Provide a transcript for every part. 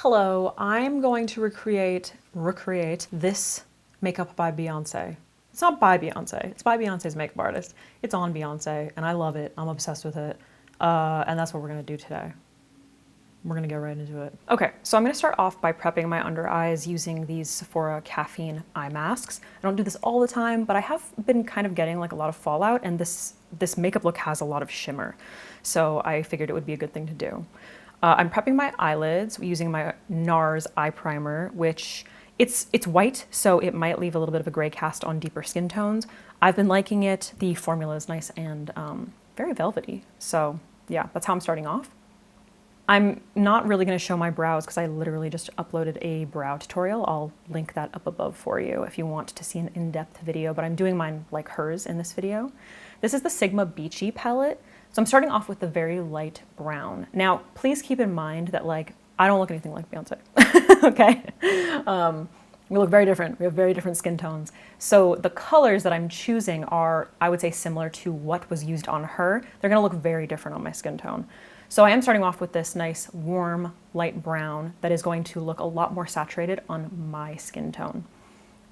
Hello, I'm going to recreate this makeup by Beyonce. It's not by Beyonce, it's by Beyonce's makeup artist. It's on Beyonce, and I love it. I'm obsessed with it. And that's what we're gonna do today. We're gonna get right into it. Okay, so I'm gonna start off by prepping my under eyes using these Sephora caffeine eye masks. I don't do this all the time, but I have been kind of getting like a lot of fallout, and this makeup look has a lot of shimmer. So I figured it would be a good thing to do. I'm prepping my eyelids using my NARS eye primer, which it's white, so it might leave a little bit of a gray cast on deeper skin tones. I've been liking it. The formula is nice and very velvety. So yeah, that's how I'm starting off. I'm not really going to show my brows because I literally just uploaded a brow tutorial. I'll link that up above for you if you want to see an in-depth video, but I'm doing mine like hers in this video. This is the Sigma Beachy palette. So I'm starting off with the very light brown. Now, please keep in mind that like, I don't look anything like Beyonce, okay? We look very different. We have very different skin tones. So the colors that I'm choosing are, I would say, similar to what was used on her. They're gonna look very different on my skin tone. So I am starting off with this nice, warm, light brown that is going to look a lot more saturated on my skin tone.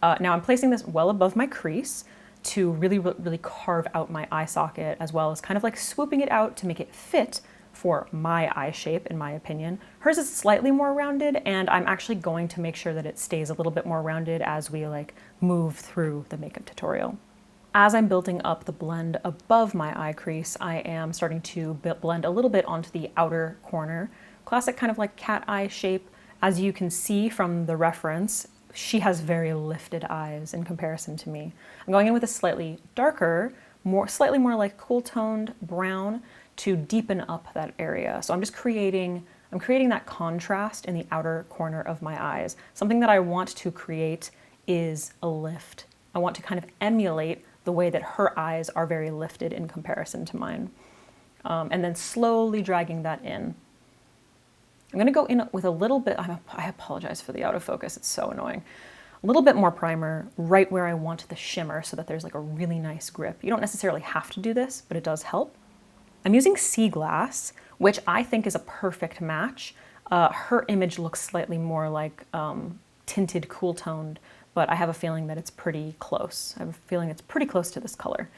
Now I'm placing this well above my crease to really carve out my eye socket, as well as kind of like swooping it out to make it fit for my eye shape, in my opinion. Hers is slightly more rounded, and I'm actually going to make sure that it stays a little bit more rounded as we like move through the makeup tutorial. As I'm building up the blend above my eye crease, I am starting to blend a little bit onto the outer corner. Classic kind of like cat eye shape. As you can see from the reference, she has very lifted eyes in comparison to me. I'm going in with a slightly darker, slightly more like cool toned brown to deepen up that area. So I'm creating that contrast in the outer corner of my eyes. Something that I want to create is a lift. I want to kind of emulate the way that her eyes are very lifted in comparison to mine. And then slowly dragging that in. I'm gonna go in with a little bit, I apologize for the out of focus, it's so annoying. A little bit more primer right where I want the shimmer so that there's like a really nice grip. You don't necessarily have to do this, but it does help. I'm using Sea Glass, which I think is a perfect match. Her image looks slightly more like tinted, cool toned, but I have a feeling that it's pretty close. I have a feeling it's pretty close to this color.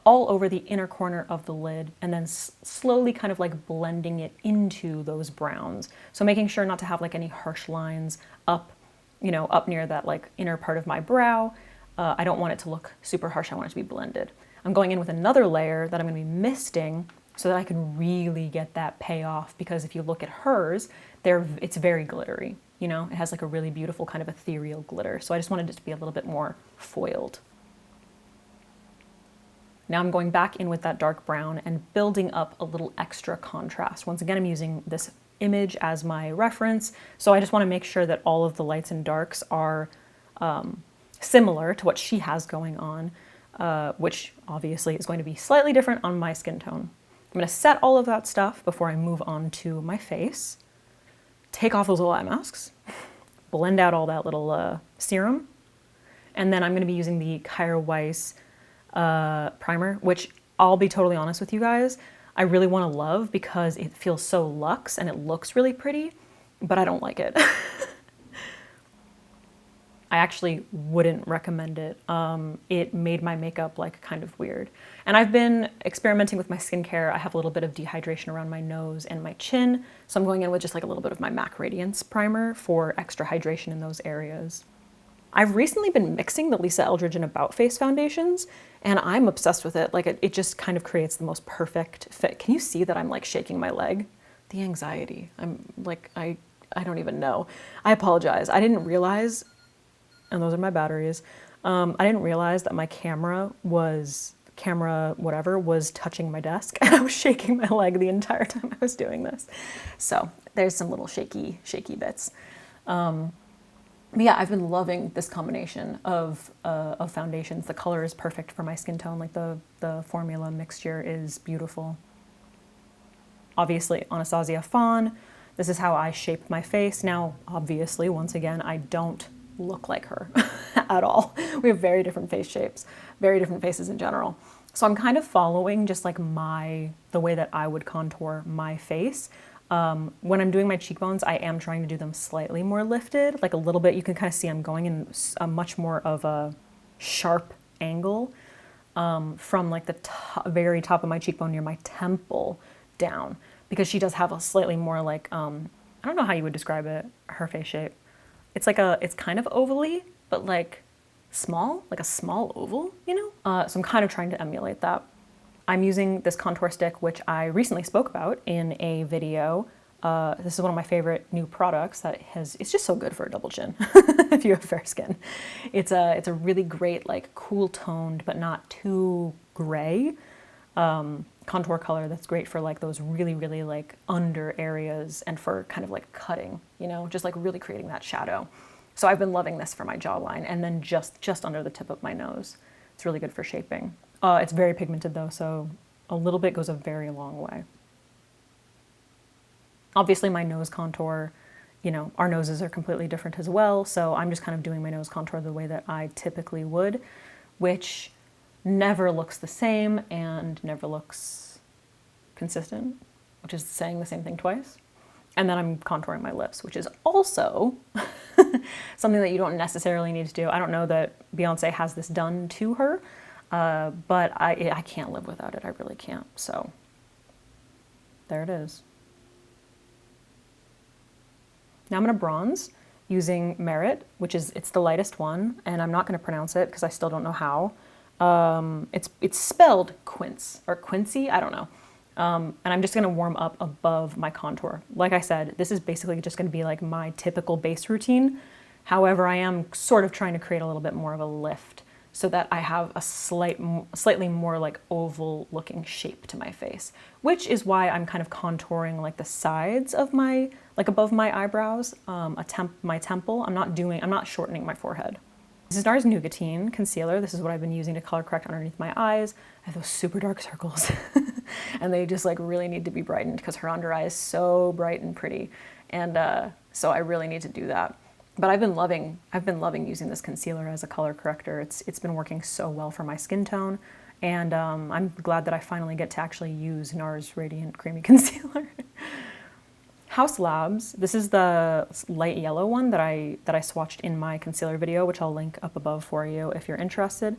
All over the inner corner of the lid, and then slowly kind of like blending it into those browns. So making sure not to have like any harsh lines up, up near that like inner part of my brow. I don't want it to look super harsh. I want it to be blended. I'm going in with another layer that I'm gonna be misting so that I can really get that payoff, because if you look at hers, it's very glittery. It has like a really beautiful kind of ethereal glitter. So I just wanted it to be a little bit more foiled. Now I'm going back in with that dark brown and building up a little extra contrast. Once again, I'm using this image as my reference, so I just want to make sure that all of the lights and darks are similar to what she has going on, which obviously is going to be slightly different on my skin tone. I'm going to set all of that stuff before I move on to my face. Take off those little eye masks, blend out all that little serum, and then I'm going to be using the Kyra Weiss primer, which I'll be totally honest with you guys, I really want to love because it feels so luxe and it looks really pretty, but I don't like it. I actually wouldn't recommend it. It made my makeup like kind of weird. And I've been experimenting with my skincare. I have a little bit of dehydration around my nose and my chin, so I'm going in with just like a little bit of my MAC Radiance primer for extra hydration in those areas. I've recently been mixing the Lisa Eldridge and About Face foundations, and I'm obsessed with it. Like it just kind of creates the most perfect fit. Can you see that I'm like shaking my leg? The anxiety. I'm like, I don't even know. I apologize. I didn't realize, and those are my batteries. I didn't realize that my camera was touching my desk, and I was shaking my leg the entire time I was doing this. So there's some little shaky bits. But yeah, I've been loving this combination of foundations. The color is perfect for my skin tone. Like the formula mixture is beautiful. Obviously, Anastasia Fawn. This is how I shape my face. Now, obviously, once again, I don't look like her at all. We have very different face shapes, very different faces in general. So I'm kind of following just like the way that I would contour my face. When I'm doing my cheekbones, I am trying to do them slightly more lifted, like a little bit. You can kind of see I'm going in a much more of a sharp angle from like the very top of my cheekbone near my temple down, because she does have a slightly more like, I don't know how you would describe it, her face shape. It's like it's kind of ovally, but like small, like a small oval, you know? So I'm kind of trying to emulate that. I'm using this contour stick, which I recently spoke about in a video. This is one of my favorite new products it's just so good for a double chin if you have fair skin. It's a really great, like cool toned, but not too gray contour color that's great for like those really, really like under areas and for kind of like cutting, you know, just like really creating that shadow. So I've been loving this for my jawline and then just under the tip of my nose. It's really good for shaping. It's very pigmented though, so a little bit goes a very long way. Obviously my nose contour, you know, our noses are completely different as well, so I'm just kind of doing my nose contour the way that I typically would, which never looks the same and never looks consistent, which is saying the same thing twice. And then I'm contouring my lips, which is also something that you don't necessarily need to do. I don't know that Beyonce has this done to her, but I can't live without it. I really can't. So there it is. Now I'm going to bronze using Merit, it's the lightest one, and I'm not going to pronounce it because I still don't know how. It's spelled quince or quincy, I don't know. And I'm just going to warm up above my contour. Like I said, this is basically just going to be like my typical base routine. However, I am sort of trying to create a little bit more of a lift so that I have a slightly more like oval looking shape to my face, which is why I'm kind of contouring like the sides of my, like above my eyebrows, my temple. I'm not shortening my forehead. This is NARS Nougatine Concealer. This is what I've been using to color correct underneath my eyes. I have those super dark circles and they just like really need to be brightened because her under eye is so bright and pretty. And so I really need to do that. But I've been loving using this concealer as a color corrector. It's been working so well for my skin tone. And I'm glad that I finally get to actually use NARS Radiant Creamy Concealer. House Labs, this is the light yellow one that I swatched in my concealer video, which I'll link up above for you if you're interested.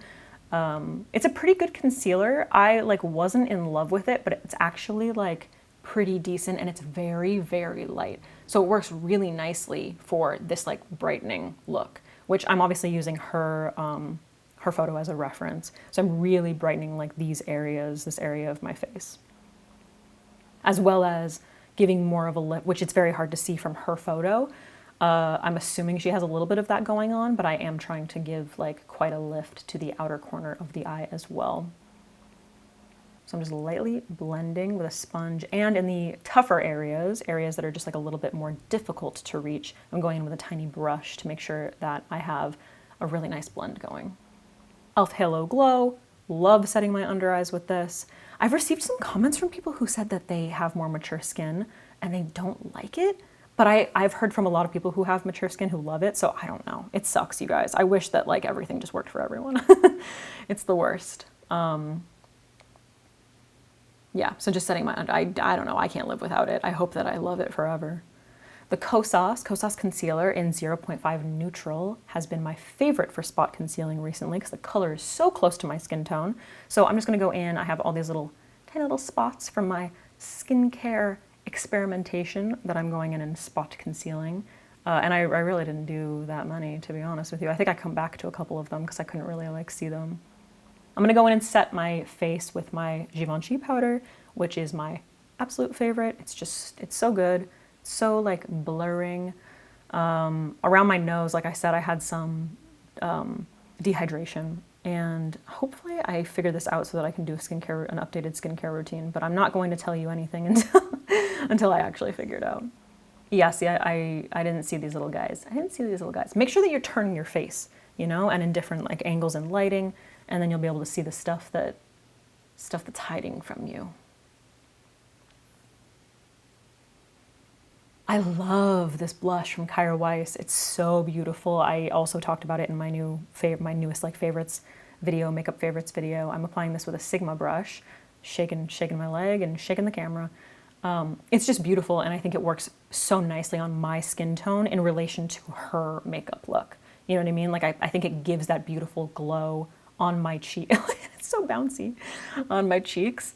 It's a pretty good concealer. I like wasn't in love with it, but it's actually like pretty decent and it's very, very light. So it works really nicely for this like brightening look, which I'm obviously using her photo as a reference. So I'm really brightening like these areas, this area of my face, as well as giving more of a lift, which it's very hard to see from her photo. I'm assuming she has a little bit of that going on, but I am trying to give like quite a lift to the outer corner of the eye as well. So I'm just lightly blending with a sponge, and in the tougher areas that are just like a little bit more difficult to reach, I'm going in with a tiny brush to make sure that I have a really nice blend going. e.l.f. Halo Glow, love setting my under eyes with this. I've received some comments from people who said that they have more mature skin and they don't like it, but I've heard from a lot of people who have mature skin who love it, so I don't know. It sucks, you guys. I wish that like everything just worked for everyone. It's the worst. Yeah, so just setting my under, I don't know, I can't live without it. I hope that I love it forever. The Kosas Concealer in 0.5 Neutral has been my favorite for spot concealing recently because the color is so close to my skin tone. So I'm just gonna go in, I have all these tiny little spots from my skincare experimentation that I'm going in and spot concealing. And I really didn't do that many, to be honest with you. I think I come back to a couple of them because I couldn't really like see them. I'm gonna go in and set my face with my Givenchy powder, which is my absolute favorite. It's so good. It's so like blurring. Around my nose, like I said, I had some dehydration, and hopefully I figure this out so that I can do an updated skincare routine, but I'm not going to tell you anything until I actually figure it out. Yeah, see, I didn't see these little guys. Make sure that you're turning your face, you know, and in different like angles and lighting, and then you'll be able to see the stuff that's hiding from you. I love this blush from Kyra Weiss. It's so beautiful. I also talked about it in my newest like favorites video, makeup favorites video. I'm applying this with a Sigma brush, shaking my leg and shaking the camera. It's just beautiful, and I think it works so nicely on my skin tone in relation to her makeup look. You know what I mean? Like I think it gives that beautiful glow on my cheek. It's so bouncy on my cheeks.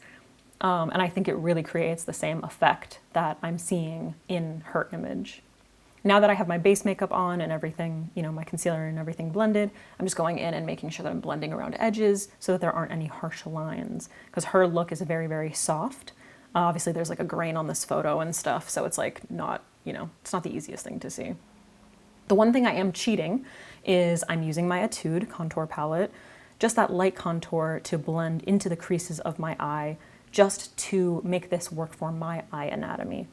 And I think it really creates the same effect that I'm seeing in her image. Now that I have my base makeup on and everything, you know, my concealer and everything blended, I'm just going in and making sure that I'm blending around edges so that there aren't any harsh lines, because her look is very, very soft. Obviously there's like a grain on this photo and stuff, so it's like not, you know, it's not the easiest thing to see. The one thing I am cheating is I'm using my Etude contour palette, just that light contour to blend into the creases of my eye, just to make this work for my eye anatomy.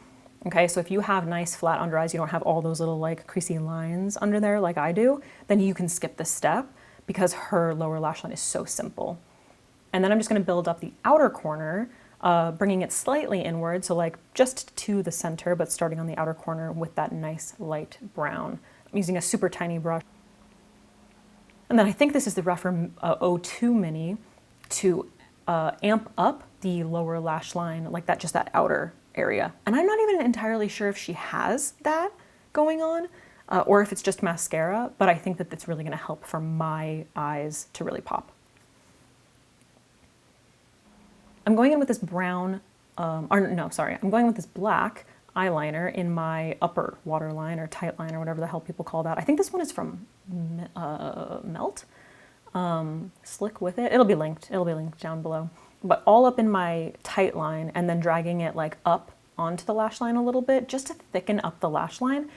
Okay, so if you have nice flat under eyes, you don't have all those little like creasy lines under there like I do, then you can skip this step because her lower lash line is so simple. And then I'm just gonna build up the outer corner, bringing it slightly inward, so like just to the center, but starting on the outer corner with that nice light brown. I'm using a super tiny brush. And then I think this is the Refer O2 Mini to amp up the lower lash line, like that, just that outer area. And I'm not even entirely sure if she has that going on or if it's just mascara, but I think that it's really gonna help for my eyes to really pop. I'm going in with this brown, I'm going with this black eyeliner in my upper waterline or tight line or whatever the hell people call that. I think this one is from Melt, Slick With It. It'll be linked down below. But all up in my tight line and then dragging it like up onto the lash line a little bit just to thicken up the lash line.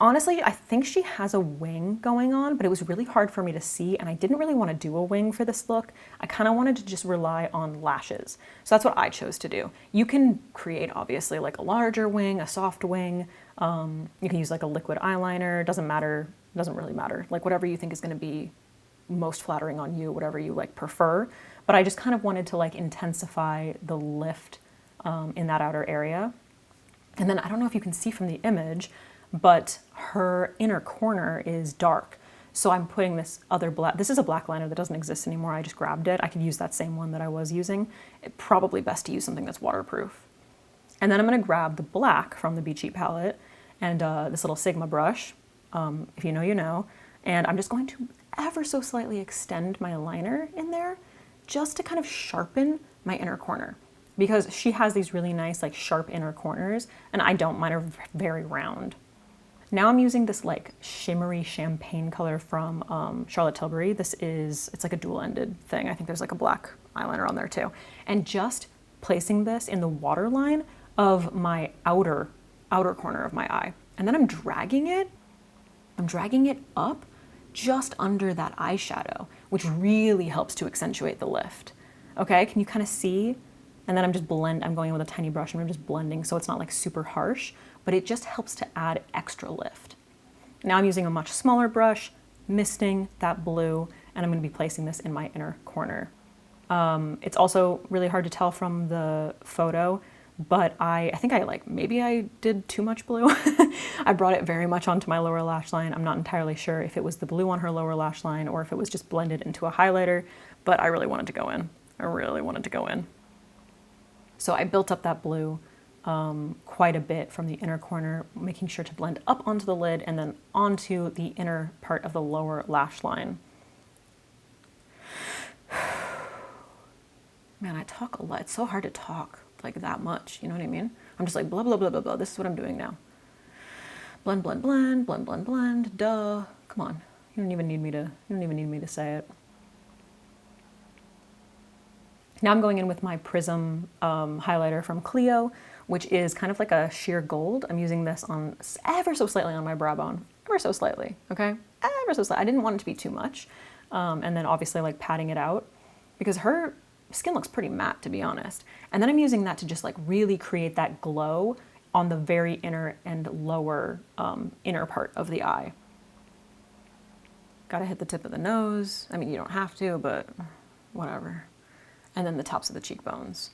Honestly, I think she has a wing going on, but it was really hard for me to see, and I didn't really want to do a wing for this look. I kind of wanted to just rely on lashes. So that's what I chose to do. You can create, obviously, like a larger wing, a soft wing. You can use like a liquid eyeliner. Doesn't matter, doesn't really matter. Like whatever you think is going to be most flattering on you, whatever you like prefer. But I just kind of wanted to like intensify the lift in that outer area. And then I don't know if you can see from the image, but her inner corner is dark. So I'm putting this other black, this is a black liner that doesn't exist anymore. I just grabbed it. I could use that same one that I was using. It's probably best to use something that's waterproof. And then I'm gonna grab the black from the Be Cheap palette and this little Sigma brush, if you know, you know. And I'm just going to ever so slightly extend my liner in there just to kind of sharpen my inner corner, because she has these really nice like sharp inner corners and I don't, mine are very round. Now I'm using this like shimmery champagne color from Charlotte Tilbury. It's like a dual-ended thing. I think there's like a black eyeliner on there too. And just placing this in the waterline of my outer corner of my eye. And then I'm dragging it up just under that eyeshadow, which really helps to accentuate the lift. Okay, can you kind of see? And then I'm going in with a tiny brush and I'm just blending so it's not like super harsh, but it just helps to add extra lift. Now I'm using a much smaller brush, misting that blue, and I'm gonna be placing this in my inner corner. It's also really hard to tell from the photo, but I think maybe I did too much blue. I brought it very much onto my lower lash line. I'm not entirely sure if it was the blue on her lower lash line or if it was just blended into a highlighter, but I really wanted to go in. So I built up that blue quite a bit from the inner corner, making sure to blend up onto the lid and then onto the inner part of the lower lash line. Man, I talk a lot. It's so hard to talk like that much, you know what I mean? I'm just like blah, blah, blah, blah, blah. This is what I'm doing now. Blend, blend, blend, blend, blend, blend, duh. Come on, you don't even need me to say it. Now I'm going in with my Prism highlighter from Clio, which is kind of like a sheer gold. I'm using this on ever so slightly on my brow bone, ever so slightly, okay? Ever so slightly. I didn't want it to be too much. And then obviously like patting it out because her skin looks pretty matte, to be honest. And then I'm using that to just like really create that glow on the very inner and lower inner part of the eye. Gotta hit the tip of the nose. I mean, you don't have to, but whatever. And then the tops of the cheekbones.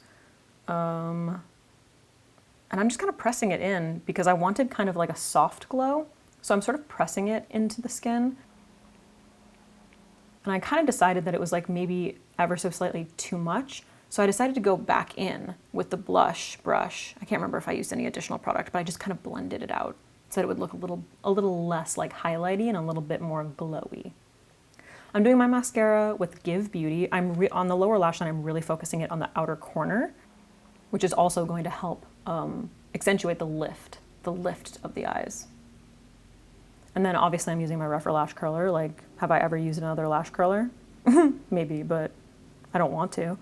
And I'm just kind of pressing it in because I wanted kind of like a soft glow. So I'm sort of pressing it into the skin. And I kind of decided that it was like maybe ever so slightly too much. So I decided to go back in with the blush brush. I can't remember if I used any additional product, but I just kind of blended it out so that it would look a little less like highlighty and a little bit more glowy. I'm doing my mascara with Give Beauty. On the lower lash line, I'm really focusing it on the outer corner, which is also going to help accentuate the lift of the eyes. And then obviously I'm using my Velour Lash Curler. Like, have I ever used another lash curler? Maybe, but I don't want to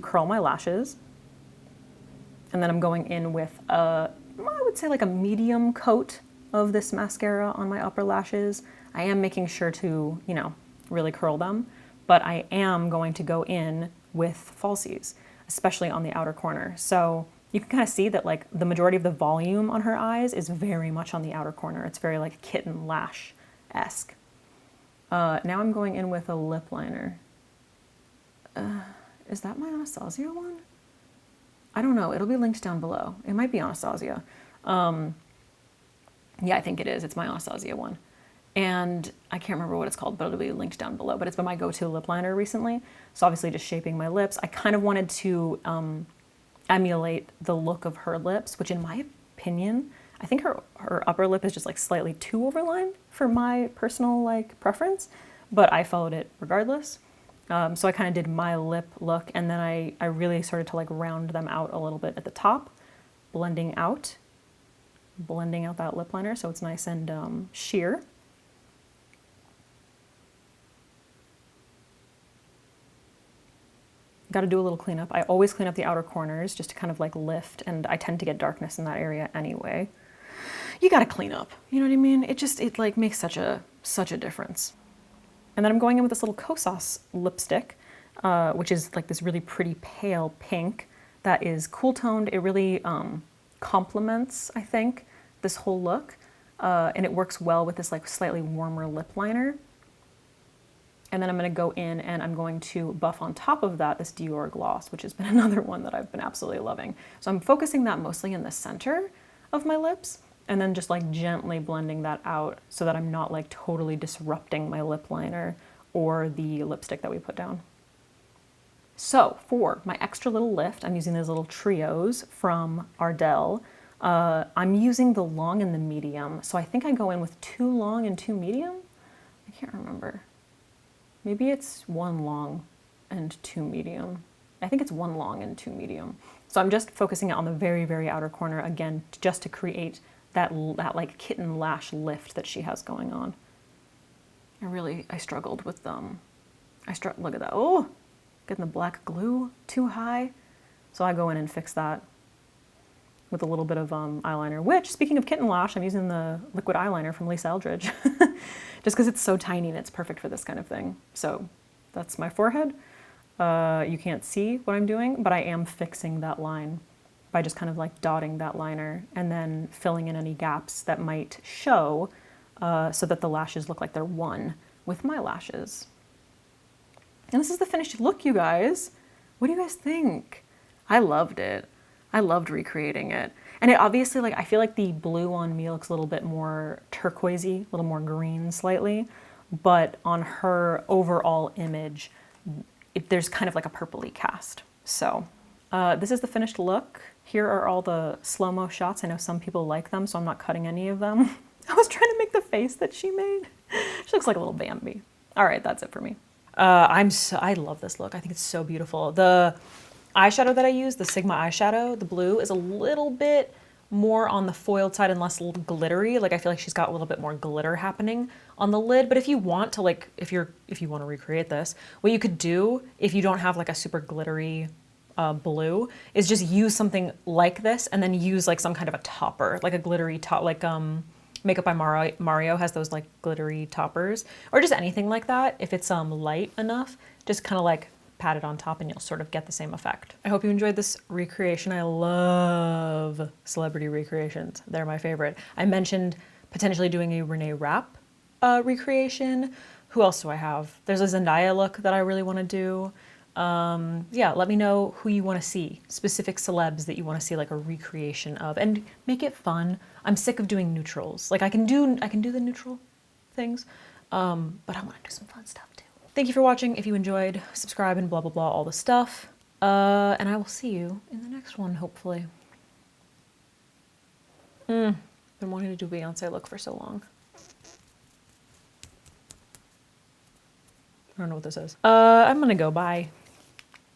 curl my lashes. And then I'm going in with I would say like a medium coat of this mascara on my upper lashes. I am making sure to, you know, really curl them, but I am going to go in with falsies, especially on the outer corner. So you can kind of see that like the majority of the volume on her eyes is very much on the outer corner. It's very like kitten lash-esque. Now I'm going in with a lip liner. Is that my Anastasia one? I don't know. It'll be linked down below. It might be Anastasia. Yeah, I think it is. It's my Anastasia one. And I can't remember what it's called, but it'll be linked down below. But it's been my go-to lip liner recently. So obviously just shaping my lips. I kind of wanted to emulate the look of her lips, which in my opinion, I think her upper lip is just like slightly too overlined for my personal like preference, but I followed it regardless. So I kind of did my lip look, and then I really started to like round them out a little bit at the top, blending out that lip liner so it's nice and sheer. Got to do a little cleanup. I always clean up the outer corners just to kind of like lift, and I tend to get darkness in that area anyway. You got to clean up, you know what I mean? It like makes such a difference. And then I'm going in with this little Kosas lipstick, which is like this really pretty pale pink that is cool toned. It really complements, I think, this whole look, and it works well with this like slightly warmer lip liner. And then I'm going to go in and I'm going to buff on top of that this Dior gloss, which has been another one that I've been absolutely loving. So I'm focusing that mostly in the center of my lips, and then just like gently blending that out so that I'm not like totally disrupting my lip liner or the lipstick that we put down. So for my extra little lift, I'm using these little trios from Ardell. I'm using the long and the medium. So I think I go in with 2 long and 2 medium. I can't remember. Maybe it's 1 long and 2 medium. I think it's 1 long and 2 medium. So I'm just focusing it on the very, very outer corner again, just to create that like kitten lash lift that she has going on. I struggled with them. Look at that. Oh, getting the black glue too high. So I go in and fix that with a little bit of eyeliner, which, speaking of kitten lash, I'm using the liquid eyeliner from Lisa Eldridge just because it's so tiny and it's perfect for this kind of thing. So that's my forehead. You can't see what I'm doing, but I am fixing that line by just kind of like dotting that liner and then filling in any gaps that might show so that the lashes look like they're one with my lashes. And this is the finished look, you guys. What do you guys think? I loved it. I loved recreating it. And it obviously, like, I feel like the blue on me looks a little bit more turquoisey, a little more green slightly, but on her overall image, there's kind of like a purpley cast. So this is the finished look. Here are all the slow-mo shots. I know some people like them, so I'm not cutting any of them. I was trying to make the face that she made. She looks like a little Bambi. All right, that's it for me. I love this look. I think it's so beautiful. The eyeshadow that I use, the Sigma eyeshadow, the blue, is a little bit more on the foiled side and less glittery. Like, I feel like she's got a little bit more glitter happening on the lid. But if you want to, like, if you want to recreate this, what you could do if you don't have like a super glittery blue is just use something like this and then use like some kind of a topper, like a glittery top, like Makeup by Mario has those like glittery toppers, or just anything like that. If it's light enough, just kind of like pat it on top and you'll sort of get the same effect. I hope you enjoyed this recreation. I love celebrity recreations. They're my favorite. I mentioned potentially doing a Renee Rapp recreation. Who else do I have? There's a Zendaya look that I really want to do. Yeah, let me know who you want to see, specific celebs that you want to see like a recreation of, and make it fun. I'm sick of doing neutrals. Like I can do the neutral things, but I want to do some fun stuff too. Thank you for watching. If you enjoyed, subscribe and blah, blah, blah, all the stuff. And I will see you in the next one, hopefully. Been wanting to do Beyonce look for so long. I don't know what this is. I'm gonna go, bye.